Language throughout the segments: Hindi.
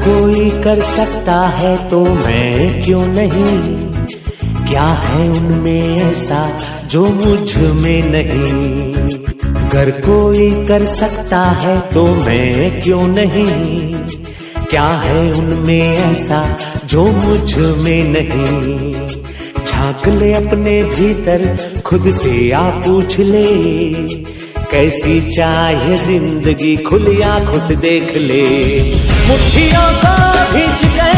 कोई कर सकता है तो मैं क्यों नहीं, क्या है उनमें ऐसा जो मुझ में नहीं। अगर कोई कर सकता है तो मैं क्यों नहीं, क्या है उनमें ऐसा जो मुझ में नहीं। झांक ले अपने भीतर खुद से आ पूछ ले, कैसी चाहे जिंदगी खुली आंखों से देख ले। मुट्ठियों को खींच के,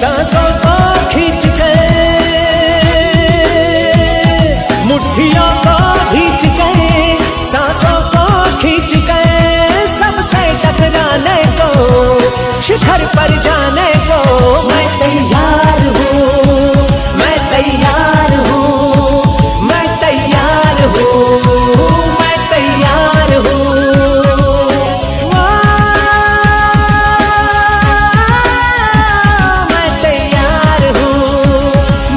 सांसों को खींच के, मुट्ठियों को खींच के, सांसों को खींच के, सबसे टकराने को, शिखर पर जाने को मैं तैयार हूँ, मैं तैयार हूँ, मैं तैयार हूँ, मैं तैयार हूँ। मैं तैयार हूँ,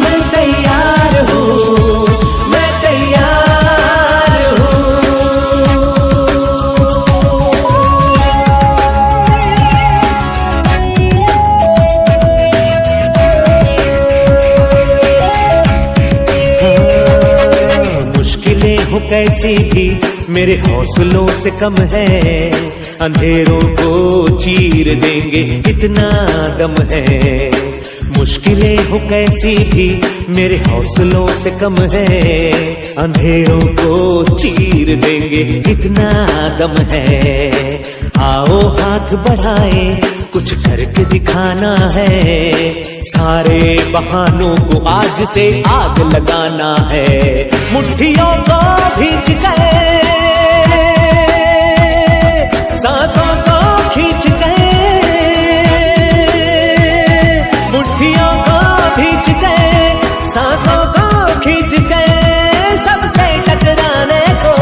मैं तैयार हूँ, मैं तैयार हूँ। मुश्किलें हो कैसी भी मेरे हौसलों से कम है, अंधेरों को चीर देंगे इतना दम है। मुश्किलें हो कैसी भी मेरे हौसलों से कम है, अंधेरों को चीर देंगे इतना दम है। आओ हाथ बढ़ाए, कुछ करके दिखाना है, सारे बहानों को आज से आग लगाना है। मुट्ठियों को खींच के, सांसों को खींच के, मुट्ठियों को खींच के, सांसों को खींच के, सबसे टकराने को,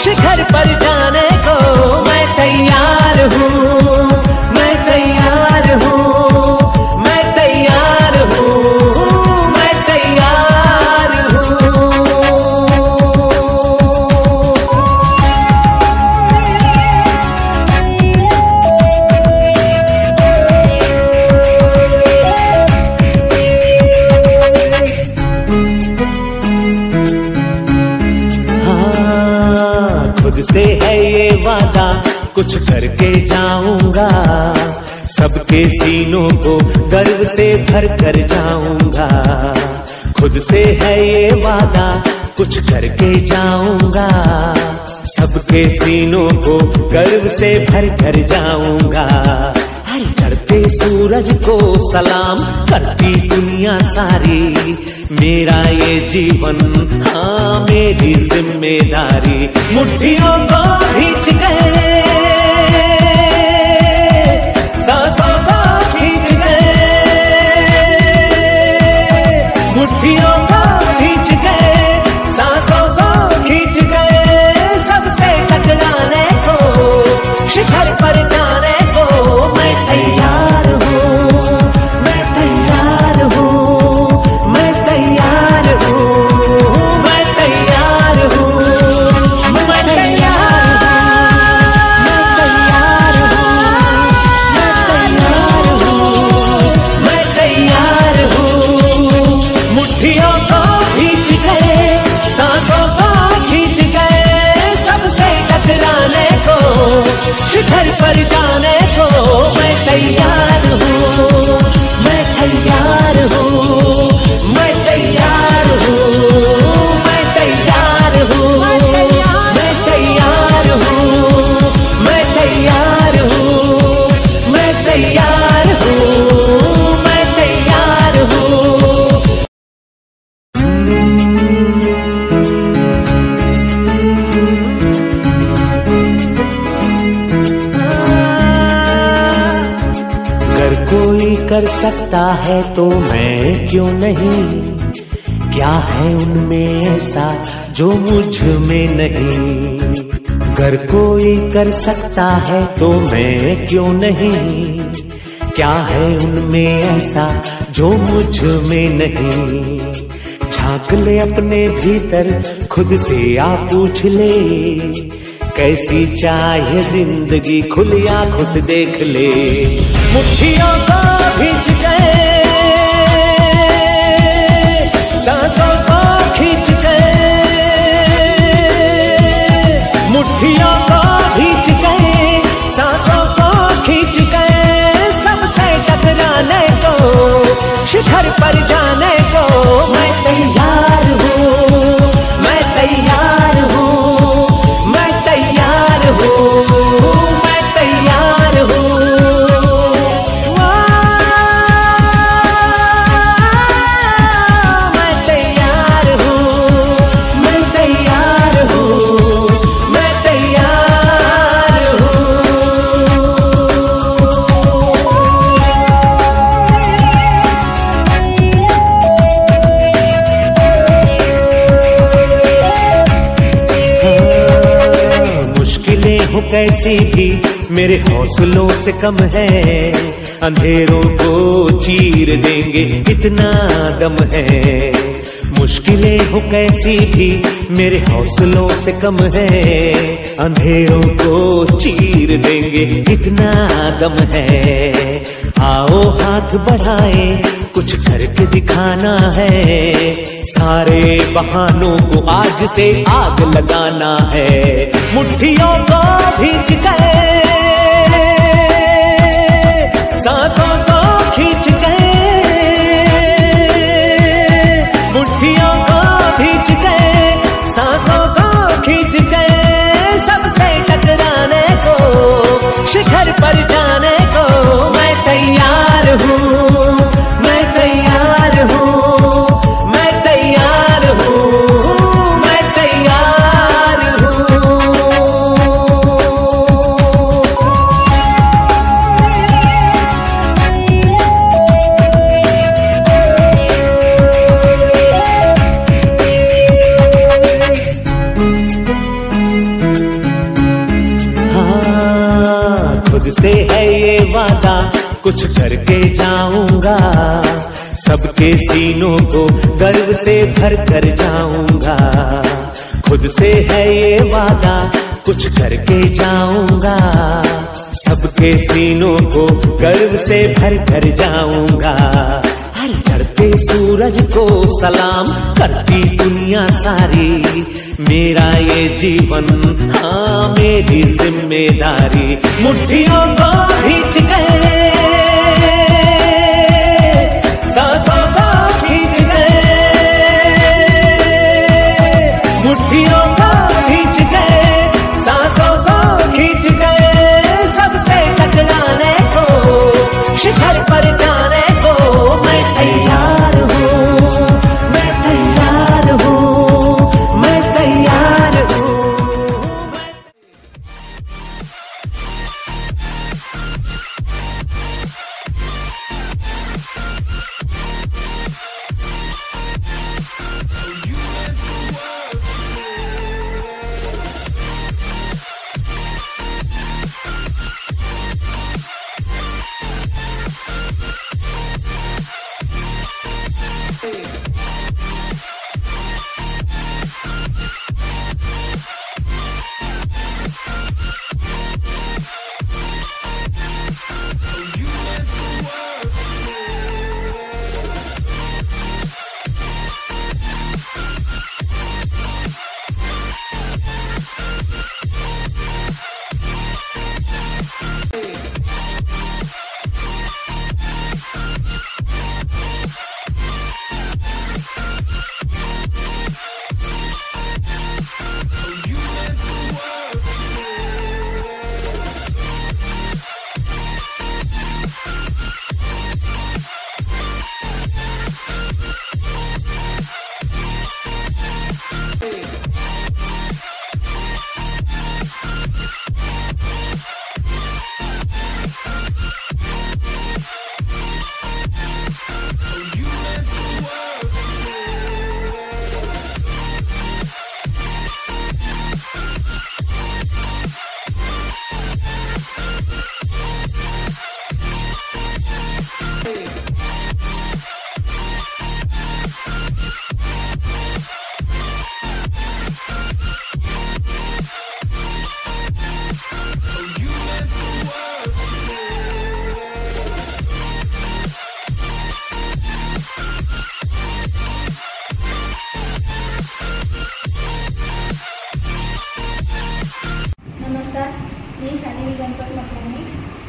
शिखर पर जाने को मैं तैयार हूँ, मैं तैयार हूँ, मैं तैयार हूँ, मैं तैयार हूँ। हाँ, खुद से है ये वादा, कुछ करके जाऊंगा, सबके सीनों को गर्व से भर कर जाऊंगा। खुद से है ये वादा, कुछ करके जाऊंगा, सबके सीनों को गर्व से भर कर जाऊंगा। चढ़ते सूरज को सलाम करती दुनिया सारी, मेरा ये जीवन हाँ मेरी जिम्मेदारी। मुट्ठियों को खींच के, सांसों को खींच के, मुट्ठियों को खींच के, सांसों को खींच के, सबसे टकराने को, शिखर पर जाने को मैं तैयार हूँ, मैं तैयार हूँ, मैं तैयार हूँ, मैं तैयार हूँ, मैं तैयार हूँ, मैं तैयार हूँ। मुट्ठियों को खींच के, सांसों को खींच के, सबसे टकराने को, शिखर पर जाने को मैं तैयार हूँ, मैं तैयार हूँ, मैं तैयार हूँ, मैं तैयार हूँ, मैं तैयार हूँ, मैं तैयार हूँ, मैं तैयार हूँ, मैं तैयार हूँ। अगर कोई कर सकता है तो मैं क्यों नहीं, क्या है उनमें ऐसा जो मुझ में नहीं। अगर कोई कर सकता है तो मैं क्यों नहीं, क्या है उनमें ऐसा जो मुझ में नहीं। झांक ले अपने भीतर खुद से आ पूछ ले, कैसी चाहे जिंदगी खुली आंखों से देख ले। मुट्ठियों को भींच गए, सांसों को खींच गए, मुट्ठियों को भींच गए, सांसों को खींच गए, सबसे टकराने को, शिखर पर जाने को मैं तैयार हूँ, मैं तैयार हूँ, मैं तैयार हूँ, मैं तैयार हूँ। मैं तैयार हूँ, मैं तैयार हूँ, मैं तैयार हूँ। मुश्किलें हो कैसी भी मेरे हौसलों से कम है, अंधेरों को चीर देंगे इतना दम है। मुश्किलें हो कैसी भी मेरे हौसलों से कम है, अंधेरों को चीर देंगे इतना दम है। आओ हाथ बढ़ाए, कुछ करके दिखाना है, सारे बहानों को आज से आग लगाना है। मुट्ठियों को भींच गए, सांसों को खींच गए, मुट्ठियों को भींच गए, सांसों को खींच गए, सबसे टकराने को, शिखर पर जाने को मैं तैयार हूँ, मैं तैयार हूँ, मैं तैयार हूँ, मैं तैयार हूँ। हाँ, खुद से है ये वादा, कुछ करके जाऊंगा, सबके सीनों को गर्व से भर कर जाऊंगा। खुद से है ये वादा, कुछ करके जाऊंगा, सबके सीनों को गर्व से भर कर जाऊंगा। हर चढ़ते सूरज को सलाम करती दुनिया सारी, मेरा ये जीवन हाँ मेरी जिम्मेदारी। मुट्ठियों को भींच गए, सांसों को खींच गए, मुट्ठियों को भींच गए, सांसों को खींच गए, सबसे टकराने को, शिखर पर जाने को मैं तैयार हूँ, मैं तैयार हूँ, मैं तैयार हूँ।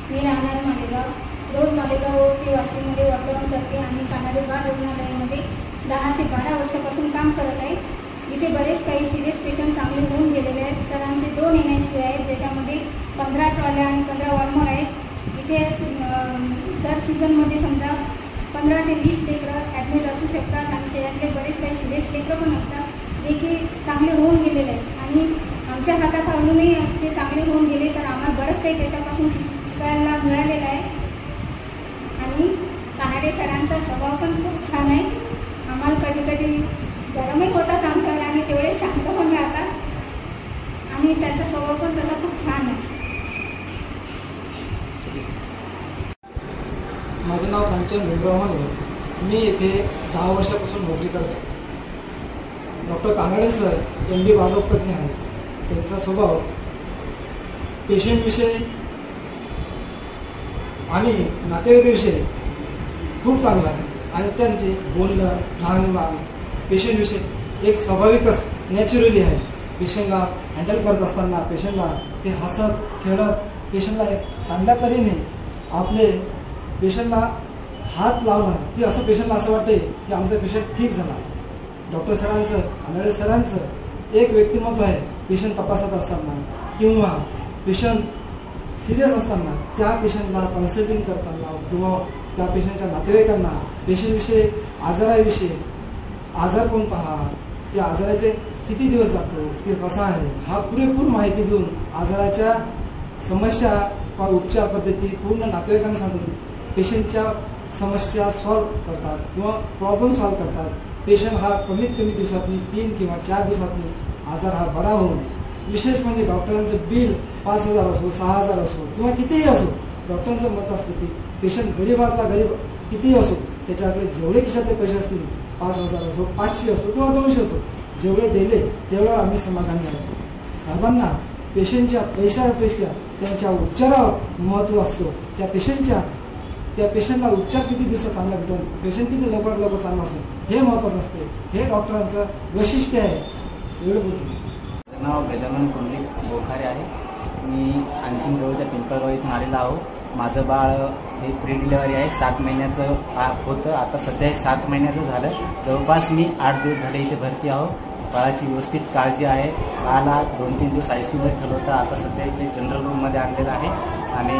मी राहणार मालेगाव. रोज मालेगाव ते वाशिममध्ये वर्तवण करते आणि कानाडे बाल रुग्णालयामध्ये 10 ते 12 वर्षापासून काम करत आहे. इथे बरेच काही सिरियस पेशंट चांगले होऊन गेलेले आहेत. सरांचे 2 NICU आहेत, ज्याच्यामध्ये 15 ट्रॉल्या आणि 15 वॉर्मर आहेत. इथे दर सीझनमध्ये समजा 15 ते 20 लेकरं ॲडमिट असू शकतात आणि त्याच्यातले बरेच काही सिरियस लेकरं पण असतात, जे की चांगले होऊन गेलेले आहेत. आणि आमच्या हाताखालूनही ते चांगले होऊन गेले, तर आम्हाला बरंच काही त्याच्यापासून शिकायला मिळालेलं आहे. आणि कानाडे सरांचा स्वभाव पण खूप छान आहे. आम्हाला कधी कधी गरमही होतात आमच्यावर आणि तेवढे शांत पण राहतात आणि त्यांचा स्वभाव पण तसा खूप छान आहे. माझं नाव कांचन भीमराव माने. मी इथे 10 वर्षापासून नोकरी करतो. डॉक्टर कानाडे सर MD बालरोगतज्ञ आहेत. त्यांचा स्वभाव पेशंटविषयी आणि नातेवाईकाविषयी खूप चांगला आहे आणि त्यांचे बोलणं राहणीमान पेशंटविषयी एक स्वाभाविकच नॅचरली आहे. पेशंटला हँडल करत असताना पेशंटला ते हसत खेळत पेशंटला एक चांगल्या तऱ्हेने आपले पेशंटला हात लावणं की असं पेशंटला असं वाटते की आमचा पेशंट ठीक झाला. डॉक्टर सरांचं कानाडे सरांचं एक व्यक्तिमत्व आहे. पेशंट तपासत असताना किंवा पेशंट सिरियस असताना त्या पेशंटला कन्सल्टिंग करताना किंवा त्या पेशंटच्या नातेवाईकांना पेशंटविषयी आजाराविषयी आजार कोणता हा, त्या आजाराचे किती दिवस जातो, ते कसा आहे, हा पुरेपूर माहिती देऊन आजाराच्या समस्या व उपचार पद्धती पूर्ण नातेवाईकांना सांगून पेशंटच्या समस्या सॉल्व्ह करतात किंवा प्रॉब्लेम सॉल्व्ह करतात. पेशंट हा कमीत कमी दिवसातनी 3 किंवा 4 दिवसातनी आजार हा बरा होऊन, विशेष म्हणजे डॉक्टरांचं बिल 5,000 असो 6,000 असो किंवा कितीही असो, डॉक्टरांचं मत असतं की पेशंट गरीबातला गरीब कितीही असो त्याच्याकडे जेवढे खिशातले पैसे असतील 5,000 असो 500 असो किंवा 200 असो, जेवढे दिले तेवढं आम्ही समाधानी आहोत. सर्वांना पेशंटच्या पैशापेक्षा त्यांच्या उपचारावर महत्त्व असतो. त्या पेशंटला उपचार किती दिवसात चांगला भेटून पेशंट किती लवकर चांगला असेल हे महत्त्वाचं असते. हे डॉक्टरांचं वैशिष्ट्य आहे. एवढं बोलतो. माझं नाव गजानन पुंडलिक बोखारे आहे. मी आणखीन जवळच्या पिंपळगाव इथून आलेला आहो. माझं बाळ हे प्री डिलेव्हरी आहे. 7 महिन्याचं होतं. आता सध्या 7 महिन्याचं झालं. जवळपास मी 8 दिवस झाले इथे भरती आहो. बाळाची व्यवस्थित काळजी आहे. बाळाला 2-3 दिवस ICUमध्ये ठेवलं होतं. आता सध्या इथे जनरल रूममध्ये आणलेलं आहे आणि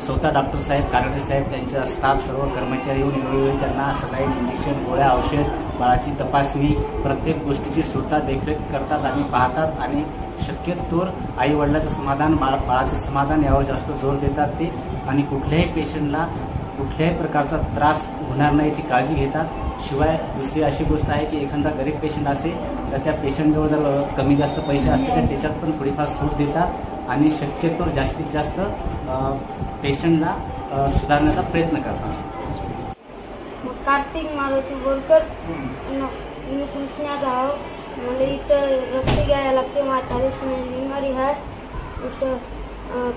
स्वतः डॉक्टर साहेब कानाडे साहेब त्यांचा स्टाफ सर्व कर्मचारी येऊन वेळोवेळी त्यांना सलाईन इंजेक्शन गोळ्या औषध बाळाची तपासणी प्रत्येक गोष्टीची स्वतः देखरेख करतात आणि पाहतात आणि शक्यतोवर आईवडिलाचं समाधान बाळाचं समाधान यावर जास्त जोर देतात ते. आणि कुठल्याही पेशंटला कुठल्याही प्रकारचा त्रास होणार नाही याची काळजी घेतात. शिवाय दुसरी अशी गोष्ट आहे की एखादा गरीब पेशंट असेल तर त्या पेशंटजवळ जर कमी जास्त पैसे असतील तर त्याच्यात पण थोडीफार सूट देतात आणि शक्यतोवर जास्तीत जास्त पेशंटला सुधारण्याचा प्रयत्न करतात. कार्तिक मारुती बोरकर. मी कृष्णात आहो. मला इथं रक्त घ्यायला लागते. मला 40 महिने बिमारी आहे. इथं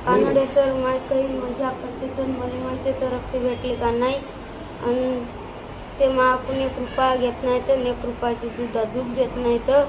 कानाडे सर काही मजा करते तर मला माहिती तर रक्त भेटले का नाही आणि ते महापुण्य कृपा घेत नाही तर कृपाची सुद्धा दूध देत नाही तर